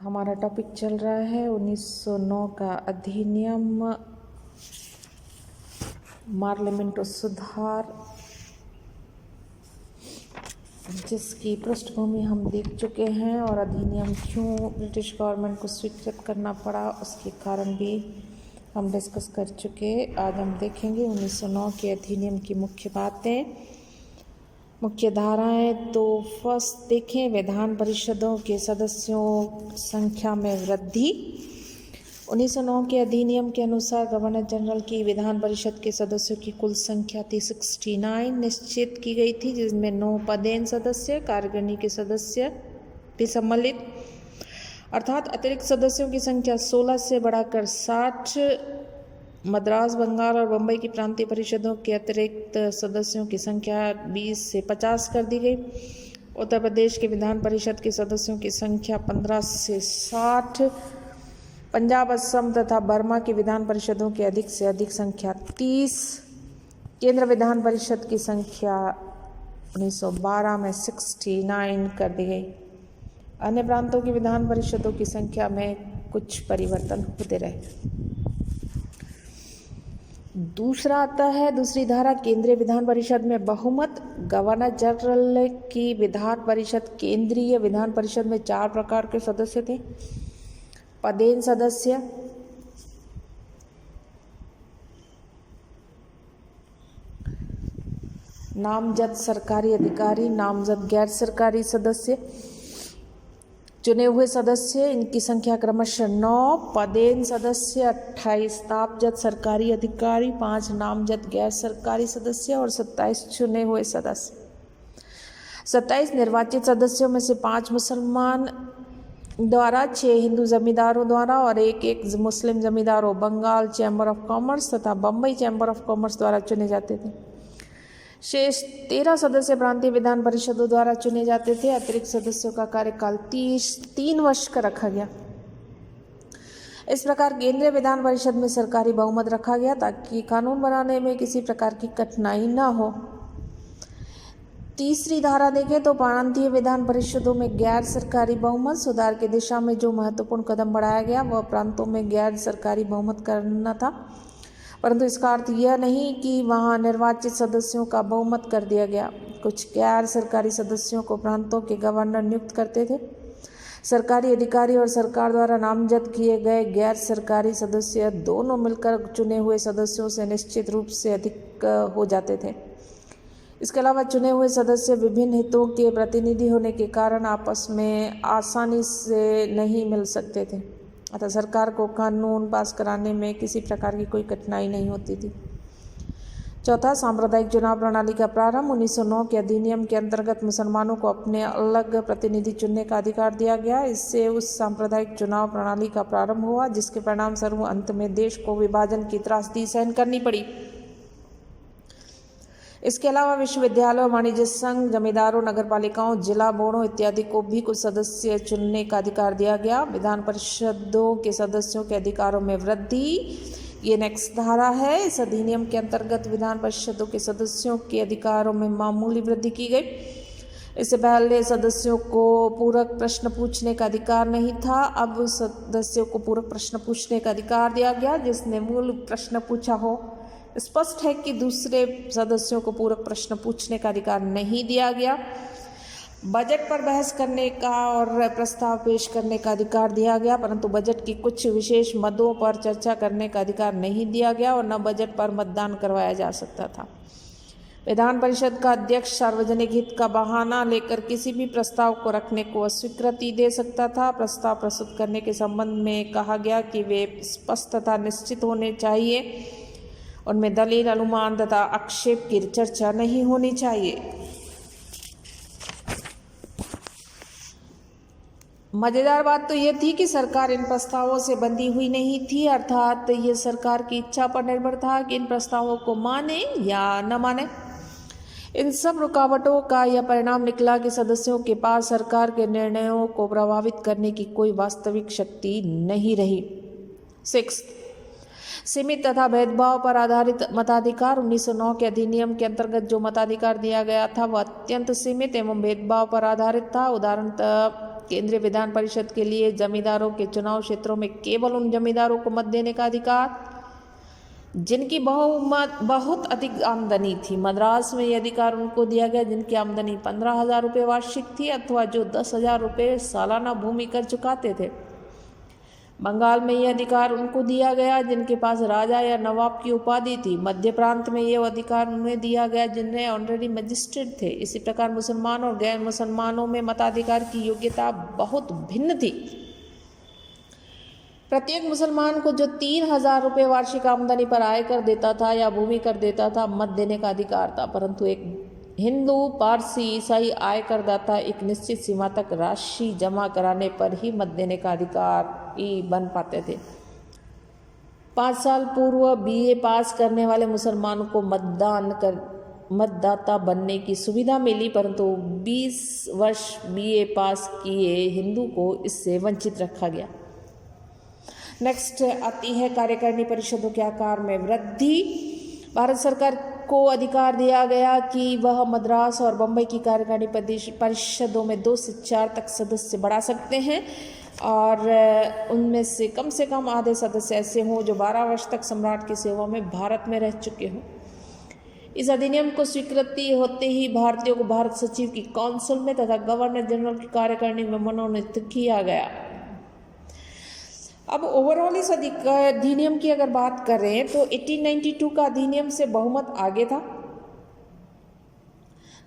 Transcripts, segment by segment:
हमारा टॉपिक चल रहा है 1909 का अधिनियम पार्लियामेंट सुधार, जिसकी पृष्ठभूमि हम देख चुके हैं और अधिनियम क्यों ब्रिटिश गवर्नमेंट को स्वीकृत करना पड़ा उसके कारण भी हम डिस्कस कर चुके। आज हम देखेंगे 1909 के अधिनियम की मुख्य बातें, मुख्य धाराएं। तो फर्स्ट देखें, विधान परिषदों के सदस्यों संख्या में वृद्धि। 1909 के अधिनियम के अनुसार गवर्नर जनरल की विधान परिषद के सदस्यों की कुल संख्या थी 69 निश्चित की गई थी, जिसमें 9 पदेन सदस्य, कार्यकारिणी के सदस्य भी सम्मिलित, अर्थात अतिरिक्त सदस्यों की संख्या 16 से बढ़ाकर 60। मद्रास, बंगाल और बम्बई की प्रांतीय परिषदों के अतिरिक्त सदस्यों की संख्या 20 से 50 कर दी गई। उत्तर प्रदेश के विधान परिषद के सदस्यों की संख्या 15 से 60। पंजाब, असम तथा बर्मा की विधान परिषदों की अधिक से अधिक संख्या 30। केंद्र विधान परिषद की संख्या 1912 में 69 कर दी गई। अन्य प्रांतों की विधान परिषदों की संख्या में कुछ परिवर्तन होते रहे। दूसरा आता है दूसरी धारा, केंद्रीय विधान परिषद में बहुमत। गवर्नर जनरल की विधान परिषद, केंद्रीय विधान परिषद में 4 प्रकार के सदस्य थे। पदेन सदस्य, नामजद सरकारी अधिकारी, नामजद गैर सरकारी सदस्य। चुने हुए सदस्य, इनकी संख्या क्रमशः 9। पदेन सदस्य 28, नामजद सरकारी अधिकारी 5, नामजद गैर सरकारी सदस्य और 27 चुने हुए सदस्य। 27 निर्वाचित सदस्यों में से 5 मुसलमान द्वारा, 6 हिंदू जमींदारों द्वारा और एक मुस्लिम जमींदारों बंगाल चैम्बर ऑफ कॉमर्स तथा बम्बई चैम्बर ऑफ कॉमर्स द्वारा चुने जाते थे। शेष 13 सदस्य प्रांतीय विधान परिषदों द्वारा चुने जाते थे। अतिरिक्त सदस्यों का कार्यकाल 3 वर्ष का रखा गया। इस प्रकार केंद्रीय विधान परिषद में सरकारी बहुमत रखा गया ताकि कानून बनाने में किसी प्रकार की कठिनाई न हो। तीसरी धारा देखें तो प्रांतीय विधान परिषदों में गैर सरकारी बहुमत। सुधार की दिशा में जो महत्वपूर्ण कदम बढ़ाया गया वह प्रांतों में गैर सरकारी बहुमत करना था, परंतु इसका अर्थ यह नहीं कि वहां निर्वाचित सदस्यों का बहुमत कर दिया गया। कुछ गैर सरकारी सदस्यों को प्रांतों के गवर्नर नियुक्त करते थे। सरकारी अधिकारी और सरकार द्वारा नामजद किए गए गैर सरकारी सदस्य दोनों मिलकर चुने हुए सदस्यों से निश्चित रूप से अधिक हो जाते थे। इसके अलावा चुने हुए सदस्य विभिन्न हितों के प्रतिनिधि होने के कारण आपस में आसानी से नहीं मिल सकते थे, अतः सरकार को कानून पास कराने में किसी प्रकार की कोई कठिनाई नहीं होती थी। चौथा, सांप्रदायिक चुनाव प्रणाली का प्रारंभ। 1909 के अधिनियम के अंतर्गत मुसलमानों को अपने अलग प्रतिनिधि चुनने का अधिकार दिया गया। इससे उस सांप्रदायिक चुनाव प्रणाली का प्रारंभ हुआ जिसके परिणाम स्वरूप अंत में देश को विभाजन की त्रासदी सहन करनी पड़ी। इसके अलावा विश्वविद्यालयों, वाणिज्य संघ, जमींदारों, नगरपालिकाओं, जिला बोर्डों इत्यादि को भी कुछ सदस्य चुनने का अधिकार दिया गया। विधान परिषदों के सदस्यों के अधिकारों में वृद्धि, ये नेक्स्ट धारा है। इस अधिनियम के अंतर्गत विधान परिषदों के सदस्यों के अधिकारों में मामूली वृद्धि की गई। इससे पहले सदस्यों को पूरक प्रश्न पूछने का अधिकार नहीं था, अब सदस्यों को पूरक प्रश्न पूछने का अधिकार दिया गया। जिसने मूल प्रश्न पूछा हो, स्पष्ट है कि दूसरे सदस्यों को पूरक प्रश्न पूछने का अधिकार नहीं दिया गया। बजट पर बहस करने का और प्रस्ताव पेश करने का अधिकार दिया गया, परंतु बजट की कुछ विशेष मदों पर चर्चा करने का अधिकार नहीं दिया गया और न बजट पर मतदान करवाया जा सकता था। विधान परिषद का अध्यक्ष सार्वजनिक हित का बहाना लेकर किसी भी प्रस्ताव को रखने को अस्वीकृति दे सकता था। प्रस्ताव प्रस्तुत करने के संबंध में कहा गया कि वे स्पष्ट तथा निश्चित होने चाहिए, उनमें दलील, अनुमान तथा आक्षेप की चर्चा नहीं होनी चाहिए। मजेदार बात तो यह थी कि सरकार इन प्रस्तावों से बंधी हुई नहीं थी, अर्थात ये सरकार की इच्छा पर निर्भर था कि इन प्रस्तावों को माने या न माने। इन सब रुकावटों का यह परिणाम निकला कि सदस्यों के पास सरकार के निर्णयों को प्रभावित करने की कोई वास्तविक शक्ति नहीं रही। 6, सीमित तथा भेदभाव पर आधारित मताधिकार। 1909 के अधिनियम के अंतर्गत जो मताधिकार दिया गया था वह अत्यंत सीमित एवं भेदभाव पर आधारित था। उदाहरण केंद्रीय विधान परिषद के लिए जमींदारों के चुनाव क्षेत्रों में केवल उन जमींदारों को मत देने का अधिकार जिनकी बहुत अधिक आमदनी थी। मद्रास में यह अधिकार उनको दिया गया जिनकी आमदनी 15,000 रुपये वार्षिक थी अथवा जो 10,000 रुपये सालाना भूमि कर चुकाते थे। बंगाल में यह अधिकार उनको दिया गया जिनके पास राजा या नवाब की उपाधि थी। मध्य प्रांत में यह अधिकार उन्हें दिया गया जिन्हें ऑनरेरी मजिस्ट्रेट थे। इसी प्रकार मुसलमान और गैर मुसलमानों में मताधिकार की योग्यता बहुत भिन्न थी। प्रत्येक मुसलमान को जो 3,000 रुपये वार्षिक आमदनी पर आयकर देता था या भूमि कर देता था मत देने का अधिकार था, परंतु एक हिंदू, पारसी, ईसाई आयकरदाता एक निश्चित सीमा तक राशि जमा कराने पर ही मत देने का अधिकारी बन पाते थे। 5 साल पूर्व बीए पास करने वाले मुसलमानों को मतदाता बनने की सुविधा मिली, परंतु 20 वर्ष बीए पास किए हिंदू को इससे वंचित रखा गया। नेक्स्ट आती है कार्यकारिणी परिषदों के आकार में वृद्धि। भारत सरकार को अधिकार दिया गया कि वह मद्रास और बम्बई की कार्यकारिणी परिषदों में 2 से 4 तक सदस्य बढ़ा सकते हैं और उनमें से कम आधे सदस्य ऐसे हों जो 12 वर्ष तक सम्राट की सेवा में भारत में रह चुके हों। इस अधिनियम को स्वीकृति होते ही भारतीयों को भारत सचिव की काउंसिल में तथा गवर्नर जनरल की कार्यकारिणी में मनोनीत किया गया। अब ओवरऑल इस अधिनियम की अगर बात करें तो 1892 का अधिनियम से बहुमत आगे था।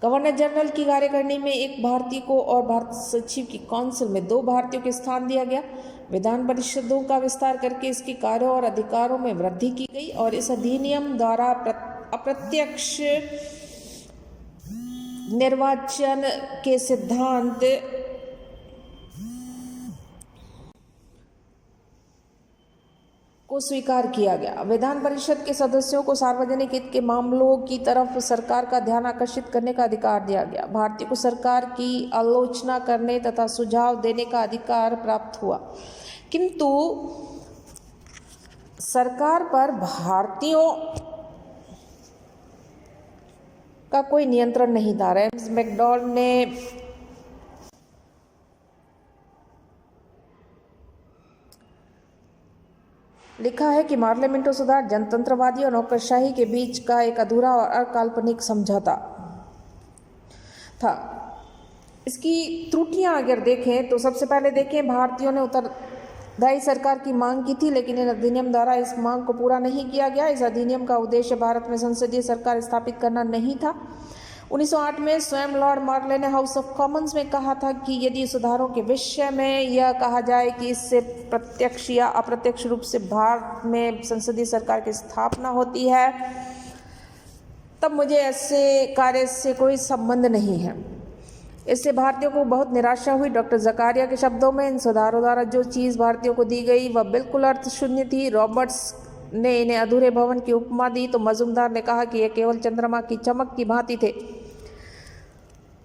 गवर्नर जनरल की कार्यकारिणी में 1 भारतीय को और भारत सचिव की काउंसिल में 2 भारतीयों के स्थान दिया गया। विधान परिषदों का विस्तार करके इसके कार्यों और अधिकारों में वृद्धि की गई और इस अधिनियम द्वारा अप्रत्यक्ष निर्वाचन के सिद्धांत को स्वीकार किया गया। विधान परिषद के सदस्यों को सार्वजनिक हित के मामलों की तरफ सरकार का ध्यान आकर्षित करने का अधिकार दिया गया। भारतीयों को सरकार की आलोचना करने तथा सुझाव देने का अधिकार प्राप्त हुआ, किंतु सरकार पर भारतीयों का कोई नियंत्रण नहीं था। रेम्स मैकडॉल ने लिखा है कि पार्लियामेंटो सुधार जनतंत्रवादी और नौकरशाही के बीच का एक अधूरा और अकाल्पनिक समझौता था। इसकी त्रुटियां अगर देखें तो सबसे पहले देखें, भारतीयों ने उत्तरदायी सरकार की मांग की थी, लेकिन इन अधिनियम द्वारा इस मांग को पूरा नहीं किया गया। इस अधिनियम का उद्देश्य भारत में संसदीय सरकार स्थापित करना नहीं था। 1908 में स्वयं लॉर्ड मार्ले ने हाउस ऑफ कॉमन्स में कहा था कि यदि सुधारों के विषय में यह कहा जाए कि इससे प्रत्यक्ष या अप्रत्यक्ष रूप से भारत में संसदीय सरकार की स्थापना होती है, तब मुझे ऐसे कार्य से कोई संबंध नहीं है। इससे भारतीयों को बहुत निराशा हुई। डॉक्टर जकारिया के शब्दों में, इन सुधारों द्वारा जो चीज़ भारतीयों को दी गई वह बिल्कुल अर्थ शून्य थी। रॉबर्ट्स ने इन्हें अधूरे भवन की उपमा दी तो मजुमदार ने कहा कि यह केवल चंद्रमा की चमक की भांति थे।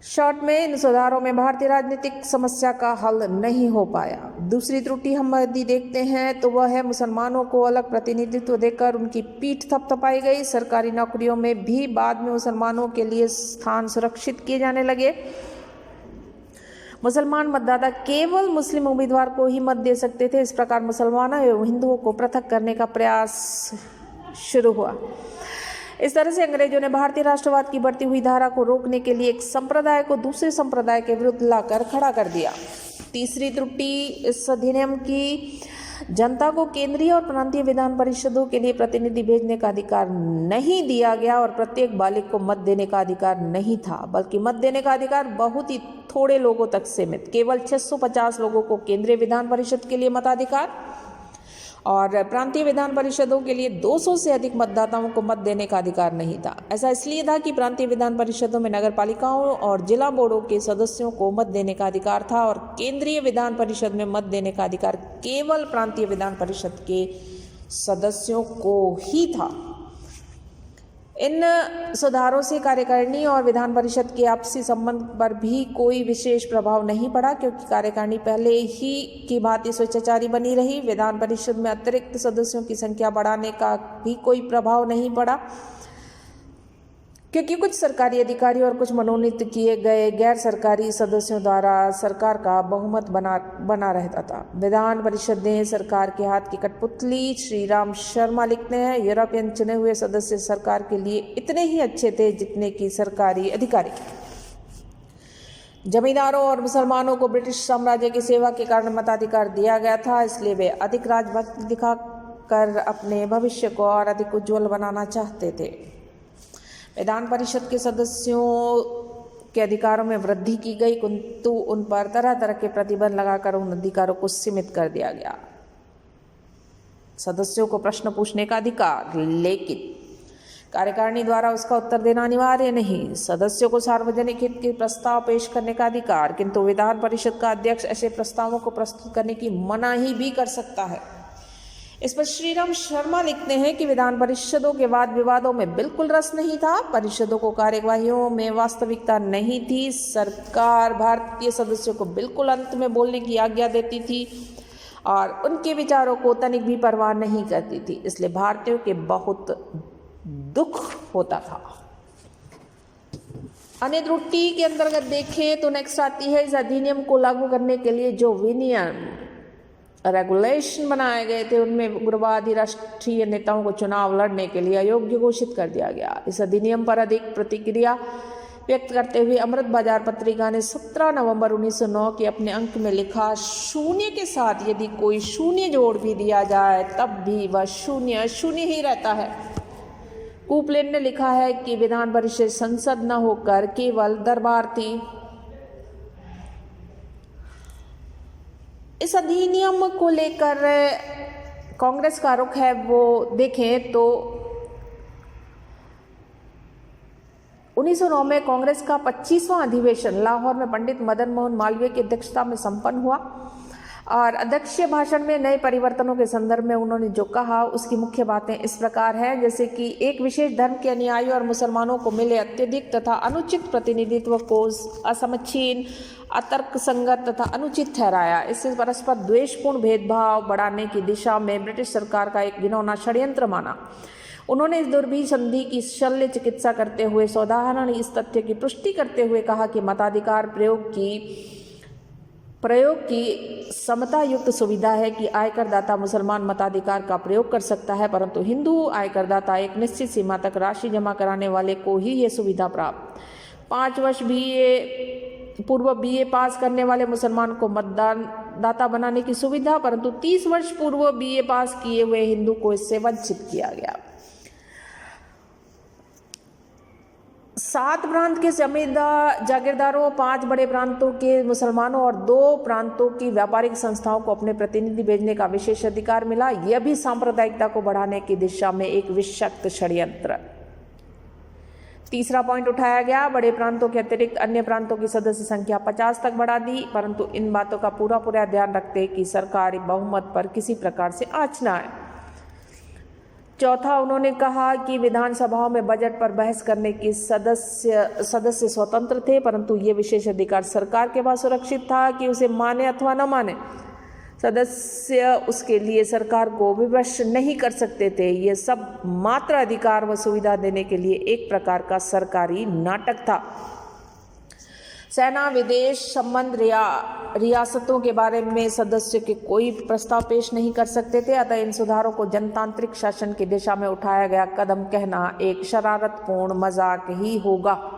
शॉर्ट में इन सुधारों में भारतीय राजनीतिक समस्या का हल नहीं हो पाया। दूसरी त्रुटि हम यदि देखते हैं तो वह है मुसलमानों को अलग प्रतिनिधित्व देकर उनकी पीठ थपथपाई गई। सरकारी नौकरियों में भी बाद में मुसलमानों के लिए स्थान सुरक्षित किए जाने लगे। मुसलमान मतदाता केवल मुस्लिम उम्मीदवार को ही मत दे सकते थे। इस प्रकार मुसलमानों एवं हिंदुओं को पृथक करने का प्रयास शुरू हुआ। इस तरह से अंग्रेजों ने भारतीय राष्ट्रवाद की बढ़ती हुई धारा को रोकने के लिए एक संप्रदाय को दूसरे संप्रदाय के विरुद्ध लाकर खड़ा कर दिया। तीसरी त्रुटि इस अधिनियम की, जनता को केंद्रीय और प्रांतीय विधान परिषदों के लिए प्रतिनिधि भेजने का अधिकार नहीं दिया गया और प्रत्येक बालिग को मत देने का अधिकार नहीं था, बल्कि मत देने का अधिकार बहुत ही थोड़े लोगों तक सीमित। केवल 650 लोगों को केंद्रीय विधान परिषद के लिए मताधिकार और प्रांतीय विधान परिषदों के लिए 200 से अधिक मतदाताओं को मत देने का अधिकार नहीं था। ऐसा इसलिए था कि प्रांतीय विधान परिषदों में नगर पालिकाओं और जिला बोर्डों के सदस्यों को मत देने का अधिकार था और केंद्रीय विधान परिषद में मत देने का अधिकार केवल प्रांतीय विधान परिषद के सदस्यों को ही था। इन सुधारों से कार्यकारिणी और विधान परिषद के आपसी संबंध पर भी कोई विशेष प्रभाव नहीं पड़ा, क्योंकि कार्यकारिणी पहले ही की भांति स्वेच्छाचारी बनी रही। विधान परिषद में अतिरिक्त सदस्यों की संख्या बढ़ाने का भी कोई प्रभाव नहीं पड़ा। क्योंकि कुछ सरकारी अधिकारी और कुछ मनोनीत किए गए गैर सरकारी सदस्यों द्वारा सरकार का बहुमत बना रहता था। विधान परिषद ने सरकार के हाथ की कठपुतली। श्रीराम शर्मा लिखते हैं, यूरोपियन चुने हुए सदस्य सरकार के लिए इतने ही अच्छे थे जितने कि सरकारी अधिकारी। जमींदारों और मुसलमानों को ब्रिटिश साम्राज्य की सेवा के कारण मताधिकार दिया गया था, इसलिए वे अधिक राजभक्ति दिखाकर अपने भविष्य को और अधिक उज्जवल बनाना चाहते थे। विधान परिषद के सदस्यों के अधिकारों में वृद्धि की गई, किंतु उन पर तरह तरह के प्रतिबंध लगाकर उन अधिकारों को सीमित कर दिया गया। सदस्यों को प्रश्न पूछने का अधिकार, लेकिन कार्यकारिणी द्वारा उसका उत्तर देना अनिवार्य नहीं। सदस्यों को सार्वजनिक हित के प्रस्ताव पेश करने का अधिकार, किंतु विधान परिषद का अध्यक्ष ऐसे प्रस्तावों को प्रस्तुत करने की मनाही भी कर सकता है। इस पर श्रीराम शर्मा लिखते हैं कि विधान परिषदों के वाद विवादों में बिल्कुल रस नहीं था। परिषदों को कार्यवाहियों में वास्तविकता नहीं थी। सरकार भारतीय सदस्यों को बिल्कुल अंत में बोलने की आज्ञा देती थी और उनके विचारों को तनिक भी परवाह नहीं करती थी, इसलिए भारतीयों के बहुत दुख होता था। अन्य त्रुटि के अंतर्गत देखें तो नेक्स्ट आती है, इस अधिनियम को लागू करने के लिए जो विनियम रेगुलेशन बनाए गए थे उनमें उग्रवादी राष्ट्रीय नेताओं को चुनाव लड़ने के लिए अयोग्य घोषित कर दिया गया। इस अधिनियम पर अधिक प्रतिक्रिया व्यक्त करते हुए अमृत बाजार पत्रिका ने 17 नवंबर 1909 के अपने अंक में लिखा, शून्य के साथ यदि कोई शून्य जोड़ भी दिया जाए तब भी वह शून्य शून्य ही रहता है। कूपलेन ने लिखा है कि विधान परिषद संसद न होकर केवल दरबार थी। इस अधिनियम को लेकर कांग्रेस का रुख है वो देखें तो 1909 में कांग्रेस का 25वां अधिवेशन लाहौर में पंडित मदन मोहन मालवीय की अध्यक्षता में संपन्न हुआ और अध्यक्षीय भाषण में नए परिवर्तनों के संदर्भ में उन्होंने जो कहा उसकी मुख्य बातें इस प्रकार हैं, जैसे कि एक विशेष धर्म के अनुयायियों और मुसलमानों को मिले अत्यधिक तथा अनुचित प्रतिनिधित्व को असमचीन, अतर्कसंगत तथा अनुचित ठहराया। इससे परस्पर द्वेषपूर्ण भेदभाव बढ़ाने की दिशा में ब्रिटिश सरकार का एक घिनौना षड्यंत्र माना। उन्होंने इस दुर्भी संधि की शल्य चिकित्सा करते हुए साधारण इस तथ्य की पुष्टि करते हुए कहा कि मताधिकार प्रयोग की समता युक्त सुविधा है कि आयकरदाता मुसलमान मताधिकार का प्रयोग कर सकता है, परंतु हिंदू आयकरदाता एक निश्चित सीमा तक राशि जमा कराने वाले को ही ये सुविधा प्राप्त। 5 वर्ष पूर्व बीए पास करने वाले मुसलमान को मतदान दाता बनाने की सुविधा, परंतु 30 वर्ष पूर्व बीए पास किए हुए हिंदू को इससे वंचित किया गया। 7 प्रांत के जागीरदारों, 5 बड़े प्रांतों के मुसलमानों और 2 प्रांतों की व्यापारिक संस्थाओं को अपने प्रतिनिधि भेजने का विशेष अधिकार मिला। यह भी सांप्रदायिकता को बढ़ाने की दिशा में एक विषक्त षड्यंत्र। तीसरा पॉइंट उठाया गया, बड़े प्रांतों के अतिरिक्त अन्य प्रांतों की सदस्य संख्या 50 तक बढ़ा दी, परंतु इन बातों का पूरा ध्यान रखते कि सरकारी बहुमत पर किसी प्रकार से आंच न आए। चौथा, उन्होंने कहा कि विधानसभाओं में बजट पर बहस करने की सदस्य स्वतंत्र थे, परंतु ये विशेष अधिकार सरकार के पास सुरक्षित था कि उसे माने अथवा न माने। सदस्य उसके लिए सरकार को विवश नहीं कर सकते थे। ये सब मात्र अधिकार व सुविधा देने के लिए एक प्रकार का सरकारी नाटक था। सेना, विदेश संबंध, रियासतों के बारे में सदस्य के कोई प्रस्ताव पेश नहीं कर सकते थे। अतः इन सुधारों को जनतांत्रिक शासन की दिशा में उठाया गया कदम कहना एक शरारतपूर्ण मजाक ही होगा।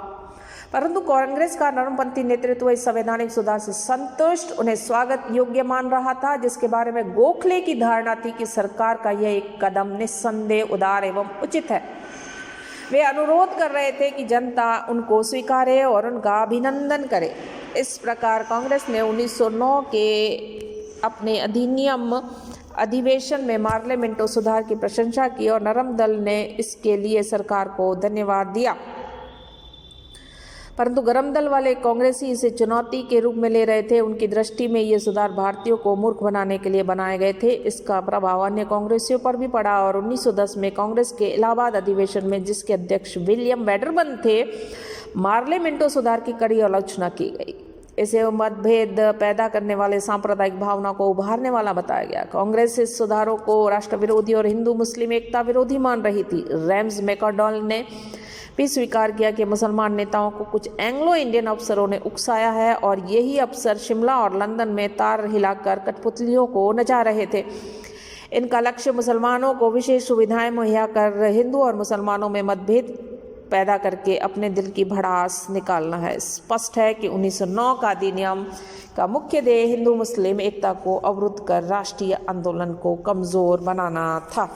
परंतु कांग्रेस का नरमपंथी नेतृत्व इस संवैधानिक सुधार से संतुष्ट, उन्हें स्वागत योग्य मान रहा था, जिसके बारे में गोखले की धारणा थी कि सरकार का यह एक कदम निस्संदेह उदार एवं उचित है। वे अनुरोध कर रहे थे कि जनता उनको स्वीकारे और उनका अभिनंदन करे। इस प्रकार कांग्रेस ने 1909 के अपने अधिवेशन में मार्ले मिंटो सुधार की प्रशंसा की और नरम दल ने इसके लिए सरकार को धन्यवाद दिया। परंतु गरम दल वाले कांग्रेसी इसे चुनौती के रूप में ले रहे थे। उनकी दृष्टि में ये सुधार भारतीयों को मूर्ख बनाने के लिए बनाए गए थे। इसका प्रभाव अन्य कांग्रेसियों पर भी पड़ा और 1910 में कांग्रेस के इलाहाबाद अधिवेशन में, जिसके अध्यक्ष विलियम वेडरबर्न थे, मार्ले मिंटो सुधार की कड़ी आलोचना की गई। इसे मतभेद पैदा करने वाले सांप्रदायिक भावना को उभारने वाला बताया गया। कांग्रेस इस सुधारों को राष्ट्र विरोधी और हिंदू मुस्लिम एकता विरोधी मान रही थी। रेम्स मैकडॉल ने भी स्वीकार किया कि मुसलमान नेताओं को कुछ एंग्लो इंडियन अफसरों ने उकसाया है और यही अफसर शिमला और लंदन में तार हिलाकर कठपुतलियों को नचा रहे थे। इनका लक्ष्य मुसलमानों को विशेष सुविधाएं मुहैया कर हिंदू और मुसलमानों में मतभेद पैदा करके अपने दिल की भड़ास निकालना है। स्पष्ट है कि 1909 का अधिनियम का मुख्य ध्येय हिंदू मुस्लिम एकता को अवरुद्ध कर राष्ट्रीय आंदोलन को कमज़ोर बनाना था।